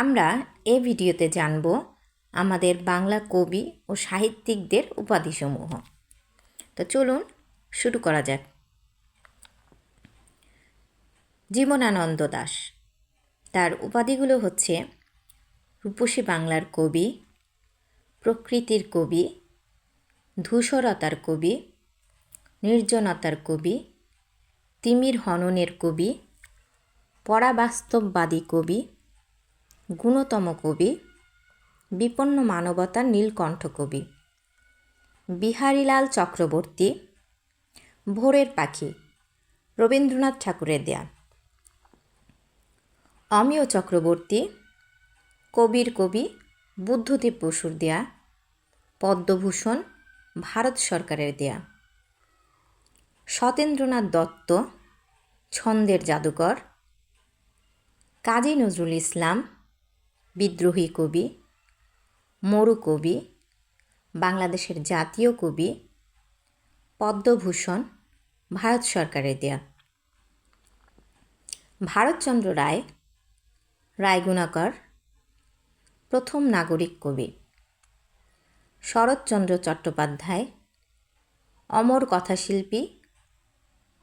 আমরা এই ভিডিওতে জানব আমাদের বাংলা কবি ও সাহিত্যিকদের উপাধিসমূহ। তো চলুন শুরু করা যাক। জীবনানন্দ দাশ, তার উপাধিগুলো হচ্ছে রূপসী বাংলার কবি, প্রকৃতির কবি, ধূসরতার কবি, নির্জনতার কবি, তিমির হননের কবি, পরাবাস্তববাদী কবি, গুণতম কবি, বিপন্ন মানবতার নীলকণ্ঠ কবি। বিহারীলাল চক্রবর্তী, ভোরের পাখি, রবীন্দ্রনাথ ঠাকুরের দেয়া। অমিয় চক্রবর্তী, কবির কবি, বুদ্ধদেব বসুর দেয়া। পদ্মভূষণ, ভারত সরকারের দেয়া। সতেন্দ্রনাথ দত্ত, ছন্দের জাদুকর। কাজী নজরুল ইসলাম, বিদ্রোহী কবি, মরু কবি, বাংলাদেশের জাতীয় কবি। পদ্মভূষণ, ভারত সরকারের দেয়া। ভারতচন্দ্র রায়, রায়গুণাকর, প্রথম নাগরিক কবি। শরৎচন্দ্র চট্টোপাধ্যায়, অমর কথাশিল্পী,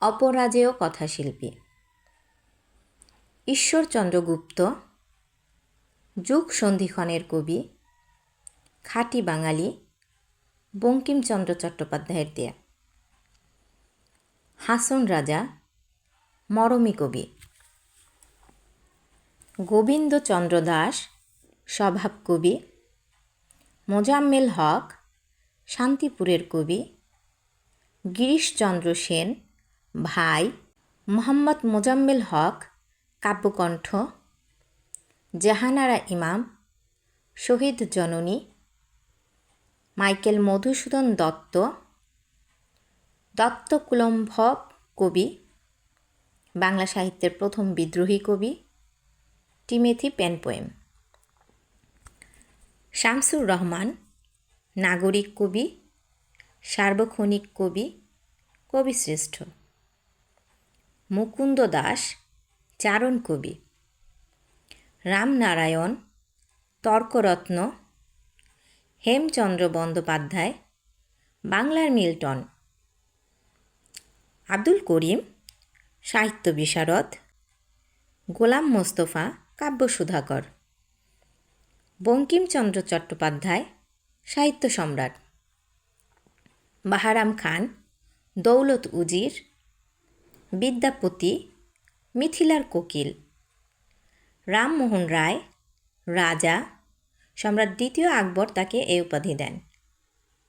অপরাজেয় কথাশিল্পী। ঈশ্বরচন্দ্র গুপ্ত, যুগ সন্ধিক্ষণের কবি, খাঁটি বাঙালি, বঙ্কিমচন্দ্র চট্টোপাধ্যায়ের দেয়া। হাসন রাজা, মরমী কবি। গোবিন্দচন্দ্র দাস, স্বভাব কবি। মোজাম্মেল হক, শান্তিপুরের কবি। গিরিশচন্দ্র সেন, ভাই। মোহাম্মদ মোজাম্মেল হক, কাব্যকণ্ঠ। জাহানারা ইমাম, শহীদ জননী। মাইকেল মধুসূদন দত্ত, দত্তকুলম্ব কবি, বাংলা সাহিত্যের প্রথম বিদ্রোহী কবি। টিমেথি পেন পোয়েম। শামসুর রহমান, নাগরিক কবি, সার্বক্ষণিক কবি, কবিশ্রেষ্ঠ। মুকুন্দ দাস, চারণ কবি। রামনারায়ণ, তর্করত্ন। হেমচন্দ্র বন্দ্যোপাধ্যায়, বাংলার মিল্টন। আব্দুল করিম, সাহিত্য বিশারদ। গোলাম মোস্তফা, কাব্য সুধাকর। বঙ্কিমচন্দ্র চট্টোপাধ্যায়, সাহিত্য সম্রাট। বাহারাম খান, দৌলত উজির। বিদ্যাপতি, মিথিলার কোকিল। রামমোহন রায়, রাজা। সম্রাট দ্বিতীয় আকবর তাকে এই উপাধি দেন।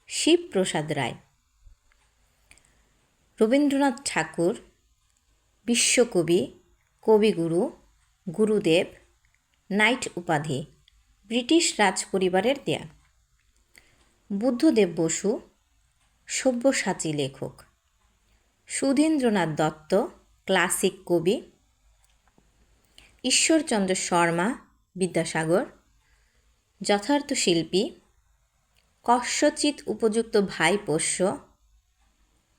শিবপ্রসাদ রায়। রবীন্দ্রনাথ ঠাকুর, বিশ্বকবি, কবিগুরু, গুরুদেব, নাইট উপাধি, ব্রিটিশ রাজ পরিবারের দেয়া। বুদ্ধদেব বসু, সব্যসাচী লেখক। সুধীন্দ্রনাথ দত্ত, ক্লাসিক কবি। ঈশ্বরচন্দ্র শর্মা, বিদ্যাসাগর, যথার্থ শিল্পী। কস্যচিৎ উপযুক্ত ভাই পোষ্য,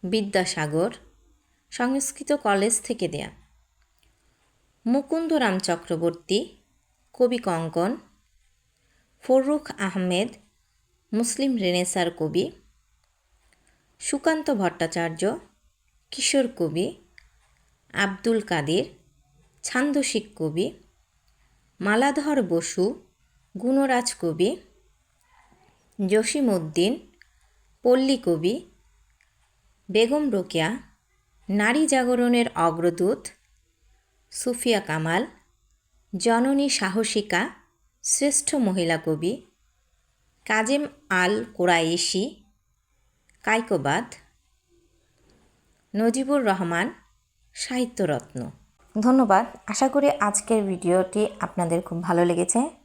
বিদ্যাসাগর, সংস্কৃত কলেজ থেকে দেয়া। মুকুন্দরাম চক্রবর্তী, কবি কঙ্কন। ফররুখ আহমেদ, মুসলিম রেনেসার কবি। সুকান্ত ভট্টাচার্য, কিশোর কবি। আব্দুল কাদের, ছান্দসিক কবি। মালাধর বসু, গুণরাজ কবি। জসিম উদ্দিন, পল্লী কবি। বেগম রোকেয়া, নারী জাগরণের অগ্রদূত। সুফিয়া কামাল, জননী সাহসিকা, শ্রেষ্ঠ মহিলা কবি। কাজেম আল কোরাইশি, কায়কোবাদ। নজিবুর রহমান, সাহিত্যরত্ন। ধন্যবাদ। আশা করি আজকের ভিডিওটি আপনাদের খুব ভালো লেগেছে।